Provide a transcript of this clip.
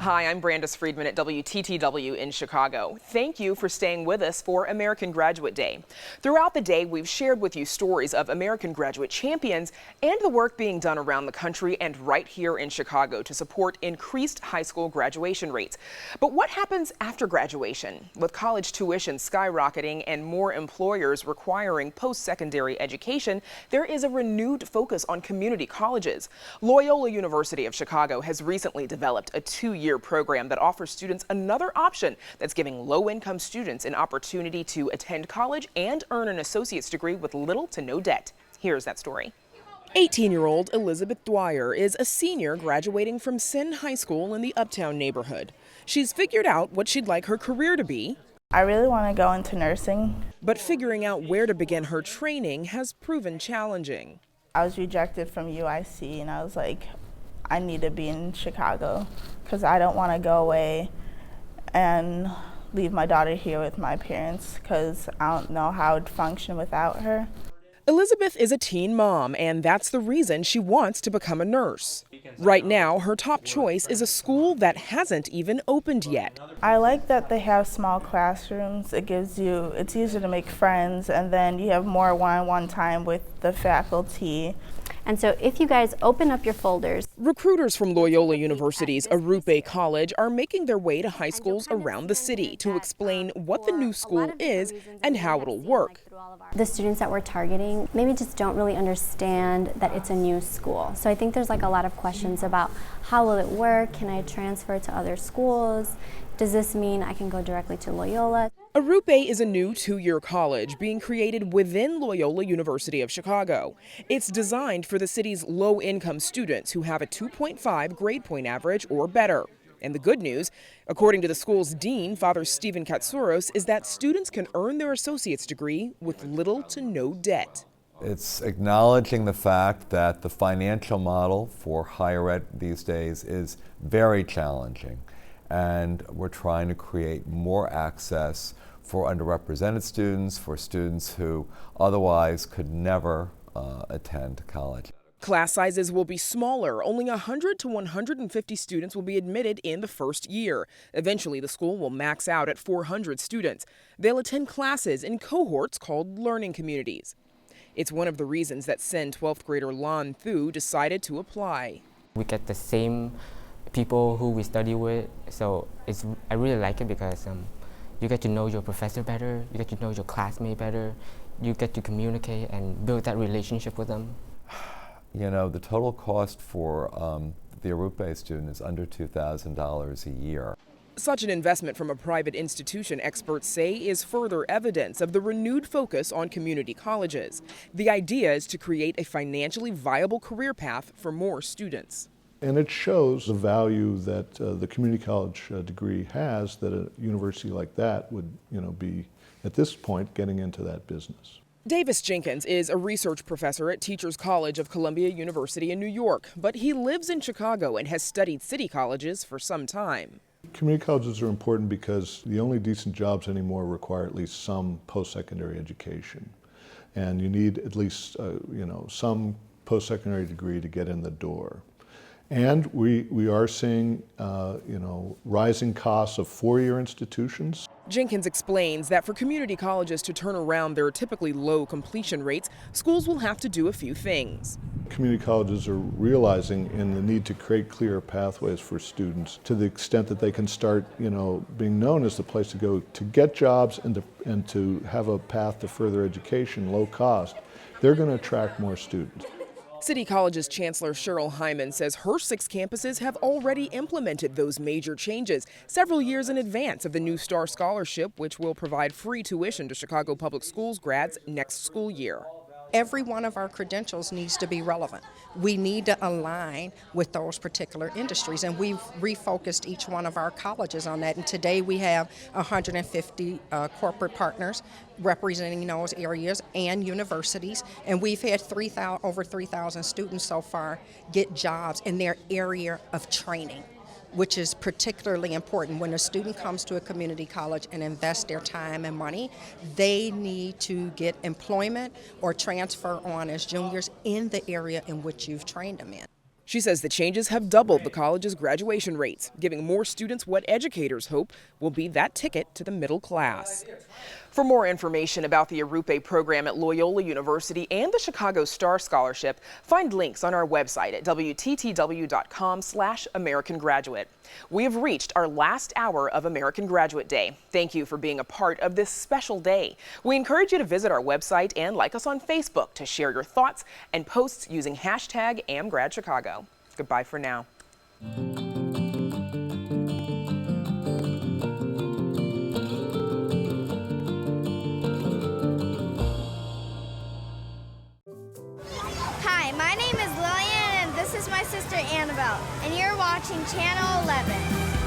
Hi, I'm Brandis Friedman at WTTW in Chicago. Thank you for staying with us for American Graduate Day. Throughout the day, we've shared with you stories of American graduate champions and the work being done around the country and right here in Chicago to support increased high school graduation rates. But what happens after graduation? With college tuition skyrocketing and more employers requiring post-secondary education, there is a renewed focus on community colleges. Loyola University of Chicago has recently developed a two-year program that offers students another option that's giving low-income students an opportunity to attend college and earn an associate's degree with little to no debt. Here's that story. 18-year-old Elizabeth Dwyer is a senior graduating from Senn High School in the Uptown neighborhood. She's figured out what she'd like her career to be. I really want to go into nursing. But figuring out where to begin her training has proven challenging. I was rejected from UIC and I was like, I need to be in Chicago because I don't want to go away and leave my daughter here with my parents because I don't know how I'd function without her. Elizabeth is a teen mom, and that's the reason she wants to become a nurse. Right now, her top choice is a school that hasn't even opened yet. I like that they have small classrooms. It's easier to make friends, and then you have more one-on-one time with the faculty. And so if you guys open up your folders. Recruiters from Loyola University's Arupe College are making their way to high schools around the city to explain what the new school is and how it'll work. The students that we're targeting maybe just don't really understand that it's a new school. So I think there's like a lot of questions about how will it work? Can I transfer to other schools? Does this mean I can go directly to Loyola? Arupe is a new two-year college being created within Loyola University of Chicago. It's designed for the city's low-income students who have a 2.5 grade point average or better. And the good news, according to the school's dean, Father Stephen Katsouros, is that students can earn their associate's degree with little to no debt. It's acknowledging the fact that the financial model for higher ed these days is very challenging. And we're trying to create more access for underrepresented students, for students who otherwise could never attend college. Class sizes will be smaller. Only 100 to 150 students will be admitted in the first year. Eventually, the school will max out at 400 students. They'll attend classes in cohorts called learning communities. It's one of the reasons that Senn 12th grader Lan Thu decided to apply. We get the same people who we study with, so I really like it because you get to know your professor better, you get to know your classmate better, you get to communicate and build that relationship with them. You know, the total cost for the Arupe student is under $2,000 a year. Such an investment from a private institution, experts say, is further evidence of the renewed focus on community colleges. The idea is to create a financially viable career path for more students. And it shows the value that the community college degree has, that a university like that would, be, at this point, getting into that business. Davis Jenkins is a research professor at Teachers College of Columbia University in New York, but he lives in Chicago and has studied city colleges for some time. Community colleges are important because the only decent jobs anymore require at least some post-secondary education. And you need at least, some post-secondary degree to get in the door. And we are seeing, rising costs of four-year institutions. Jenkins explains that for community colleges to turn around their typically low completion rates, schools will have to do a few things. Community colleges are realizing in the need to create clear pathways for students to the extent that they can start, being known as the place to go to get jobs and to have a path to further education, low cost. They're going to attract more students. City College's Chancellor Cheryl Hyman says her 6 campuses have already implemented those major changes several years in advance of the New Star Scholarship, which will provide free tuition to Chicago Public Schools grads next school year. Every one of our credentials needs to be relevant. We need to align with those particular industries, and we've refocused each one of our colleges on that. And today we have 150 corporate partners representing those areas and universities, and we've had over 3,000 students so far get jobs in their area of training, which is particularly important. When a student comes to a community college and invests their time and money, they need to get employment or transfer on as juniors in the area in which you've trained them in. She says the changes have doubled the college's graduation rates, giving more students what educators hope will be that ticket to the middle class. For more information about the Arupe program at Loyola University and the Chicago Star Scholarship, find links on our website at WTTW.com/American Graduate. We have reached our last hour of American Graduate Day. Thank you for being a part of this special day. We encourage you to visit our website and like us on Facebook to share your thoughts and posts using hashtag #AmGradChicago. Goodbye for now. Hi, my name is Lillian and this is my sister Annabelle, and you're watching Channel 11.